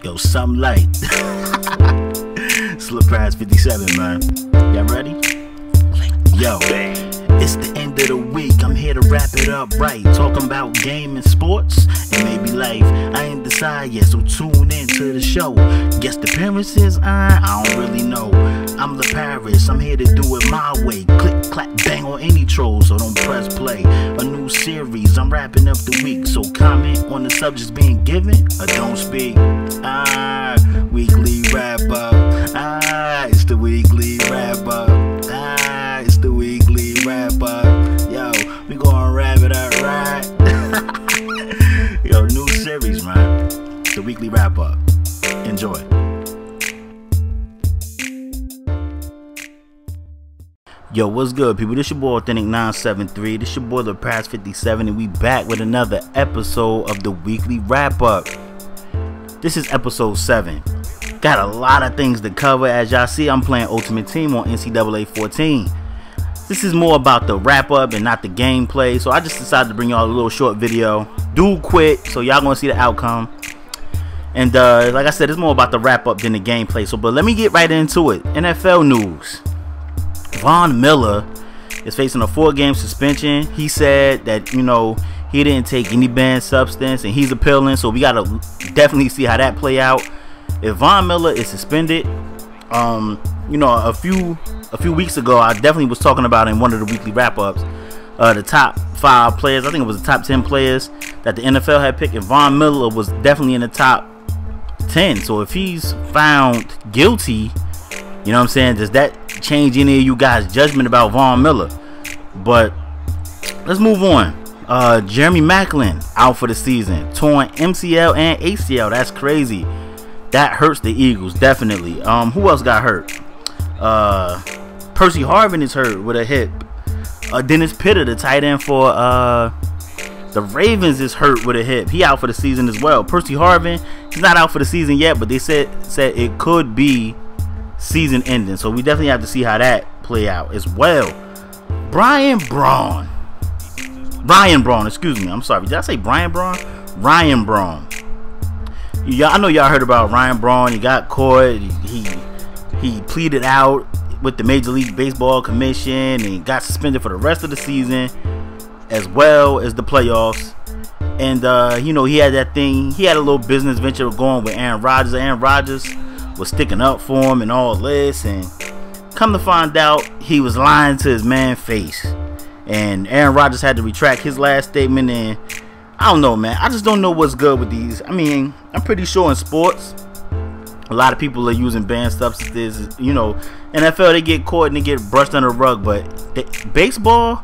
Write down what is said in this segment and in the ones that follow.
Yo, something light. Slip past 57, man. Y'all ready? Yo, it's the end of the week. I'm here to wrap it up right. Talking about game and sports and maybe life. I ain't decide yet, so tune in to the show. Guest appearances? I don't really know. I'm the Paris. I'm here to do it my way. Click, clap, bang on any troll, so don't press play. A new series. I'm wrapping up the week, so comment on the subjects being given or don't speak. Weekly wrap up. It's the weekly wrap up. It's the weekly wrap up. Yo, we gonna wrap it up right. Yo, new series, man. The weekly wrap up. Enjoy. Yo, what's good, people? This your boy Authentic 973. This your boy the Past 57, and we back with another episode of the weekly wrap up. This is episode 7. Got a lot of things to cover. As y'all see, I'm playing Ultimate Team on NCAA 14. This is more about the wrap up and not the gameplay, so I just decided to bring y'all a little short video. Dude quit, so y'all gonna see the outcome. And like I said, it's more about the wrap up than the gameplay. So, but let me get right into it. NFL news. Von Miller is facing a 4-game suspension. He said that, you know, he didn't take any banned substance and he's appealing, so we gotta definitely see how that play out. If Von Miller is suspended, you know, a few weeks ago I definitely was talking about in one of the weekly wrap-ups the top 5 players. I think it was the top 10 players that the NFL had picked, and Von Miller was definitely in the top 10. So if he's found guilty, you know what I'm saying, does that change any of you guys' judgment about Von Miller? But let's move on. Jeremy Maclin out for the season, torn MCL and ACL. That's crazy. That hurts the Eagles, definitely. Who else got hurt? Percy Harvin is hurt with a hip. Dennis Pitta, the tight end for the Ravens, is hurt with a hip. He out for the season as well. Percy Harvin, he's not out for the season yet, but they said it could be season ending, so we definitely have to see how that play out as well. Ryan Braun, excuse me, I'm sorry, did I say Brian Braun? Ryan Braun. I know y'all heard about Ryan Braun. He got caught. He pleaded out with the Major League Baseball Commission and got suspended for the rest of the season as well as the playoffs. And you know, he had that thing, he had a little business venture going with Aaron Rodgers. Aaron Rodgers was sticking up for him and all this, and come to find out he was lying to his man's face, and Aaron Rodgers had to retract his last statement. And I don't know, man, I just don't know what's good with these. I mean, I'm pretty sure in sports a lot of people are using banned substances. You know, NFL, they get caught and they get brushed under the rug, but baseball,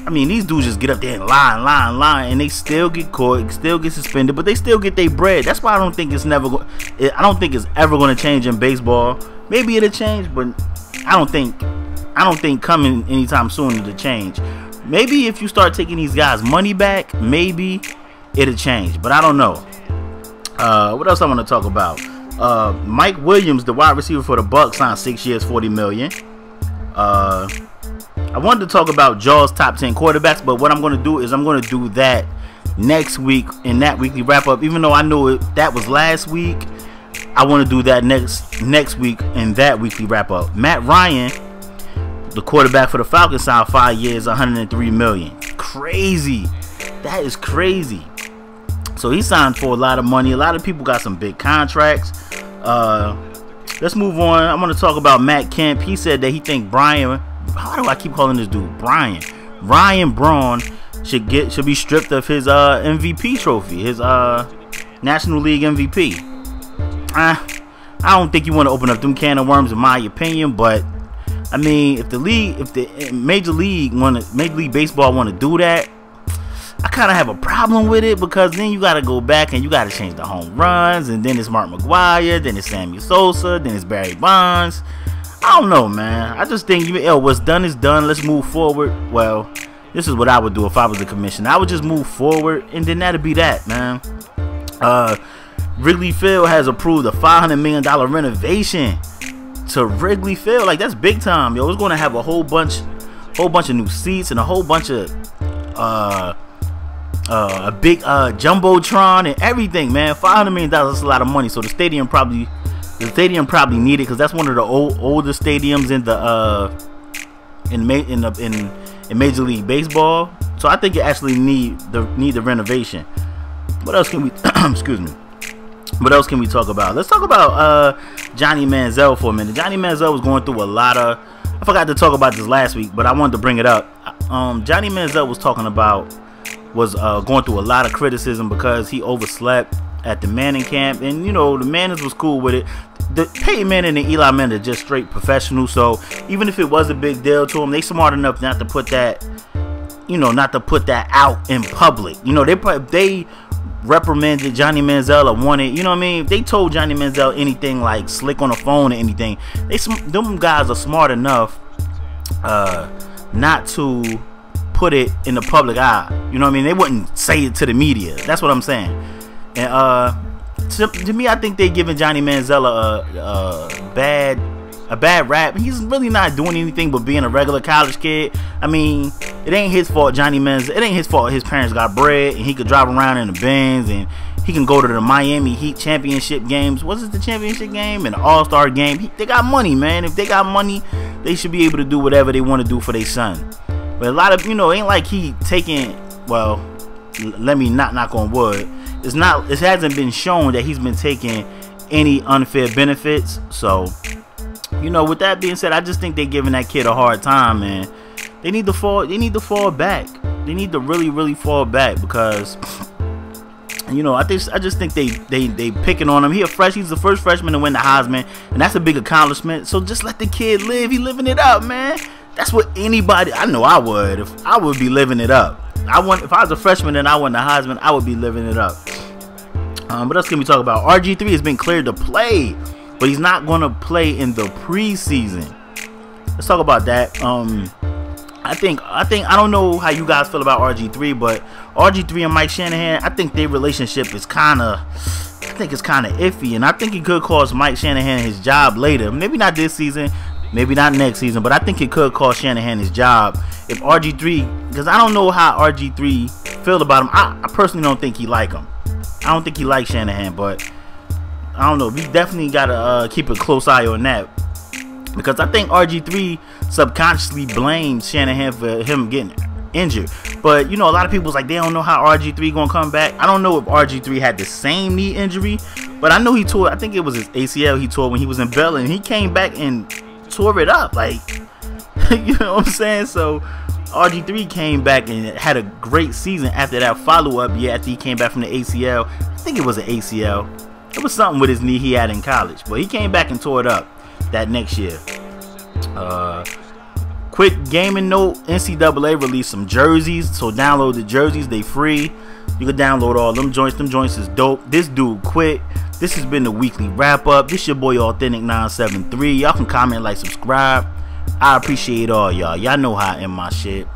I mean, these dudes just get up there and lie, and they still get caught, still get suspended, but they still get their bread. That's why I don't think it's ever going to change in baseball. Maybe it'll change, but I don't think coming anytime soon it'll change. Maybe if you start taking these guys' money back, maybe it'll change, but I don't know. What else I want to talk about? Mike Williams, the wide receiver for the Bucks, signed 6 years, $40 million. I wanted to talk about Jaws' top 10 quarterbacks, but what I'm going to do is I'm going to do that next week in that weekly wrap-up. Even though I know that was last week, I want to do that next week in that weekly wrap-up. Matt Ryan, the quarterback for the Falcons, signed 5 years, $103 million. Crazy. That is crazy. So he signed for a lot of money. A lot of people got some big contracts. Let's move on. I'm going to talk about Matt Kemp. He said that he think Brian... How do I keep calling this dude Brian? Ryan Braun should be stripped of his MVP trophy, his National League MVP. I don't think you want to open up them can of worms, in my opinion. But I mean, if the Major League Baseball want to do that, I kind of have a problem with it, because then you got to go back and you got to change the home runs, and then it's Mark McGwire, then it's Sammy Sosa, then it's Barry Bonds. I don't know, man. I just think, what's done is done. Let's move forward. Well, this is what I would do if I was the commissioner. I would just move forward, and then that'd be that, man. Wrigley Field has approved a $500 million renovation to Wrigley Field. Like, that's big time, yo. It's going to have a whole bunch of new seats and a whole bunch of a big jumbotron and everything, man. $500 million is a lot of money. So the stadium probably need it, because that's one of the older stadiums in Major League Baseball. So I think it actually need the renovation. What else can we excuse me? What else can we talk about? Let's talk about Johnny Manziel for a minute. Johnny Manziel was going through a lot of, I forgot to talk about this last week, but I wanted to bring it up. Johnny Manziel was going through a lot of criticism because he overslept at the Manning camp, and you know, the Mannings was cool with it. The Peyton Manning and Eli Manning are just straight professionals, so even if it was a big deal to them, they smart enough not to put that out in public. You know, they reprimanded Johnny Manziel or wanted, you know what I mean? If they told Johnny Manziel anything like slick on the phone or anything, them guys are smart enough not to put it in the public eye. You know what I mean? They wouldn't say it to the media. That's what I'm saying. And to me, I think they're giving Johnny Manziel a bad rap. He's really not doing anything but being a regular college kid. I mean, it ain't his fault. It ain't his fault his parents got bread and he could drive around in the Benz, and he can go to the Miami Heat championship games. What's it, the championship game and the All-Star game? They got money, man. If they got money, they should be able to do whatever they want to do for their son. But a lot of, ain't like he taking, well, let me not knock on wood. It hasn't been shown that he's been taking any unfair benefits. So, with that being said, I just think they're giving that kid a hard time, man. They need to fall back. They need to really, really fall back, because I just think they picking on him. He's the first freshman to win the Heisman, and that's a big accomplishment. So just let the kid live. He living it up, man. That's what anybody, I know I would. If I would be living it up. If I was a freshman and I won the Heisman, I would be living it up. What else can we talk about? RG3 has been cleared to play, but he's not going to play in the preseason. Let's talk about that. I don't know how you guys feel about RG3, but RG3 and Mike Shanahan, I think their relationship is kind of iffy, and I think it could cost Mike Shanahan his job later. Maybe not this season, maybe not next season, but I think it could cost Shanahan his job if RG3, because I don't know how RG3 feel about him. I personally don't think he like him. I don't think he likes Shanahan, but I don't know. We definitely gotta keep a close eye on that, because I think RG3 subconsciously blames Shanahan for him getting injured. But a lot of people's like, they don't know how RG3 gonna come back. I don't know if RG3 had the same knee injury, but I know he tore, I think it was his ACL he tore when he was in Bell, and he came back and tore it up, like, you know what I'm saying? So RG3 came back and had a great season after that follow-up year after he came back from the ACL. I think it was an ACL. It was something with his knee he had in college, but he came back and tore it up that next year. Quick gaming note, NCAA released some jerseys, so download the jerseys. They free. You can download all them joints. Them joints is dope. This dude quit. This has been the weekly wrap up. This your boy Authentic 973. Y'all can comment, like, subscribe. I appreciate all y'all. Y'all know how I end my shit.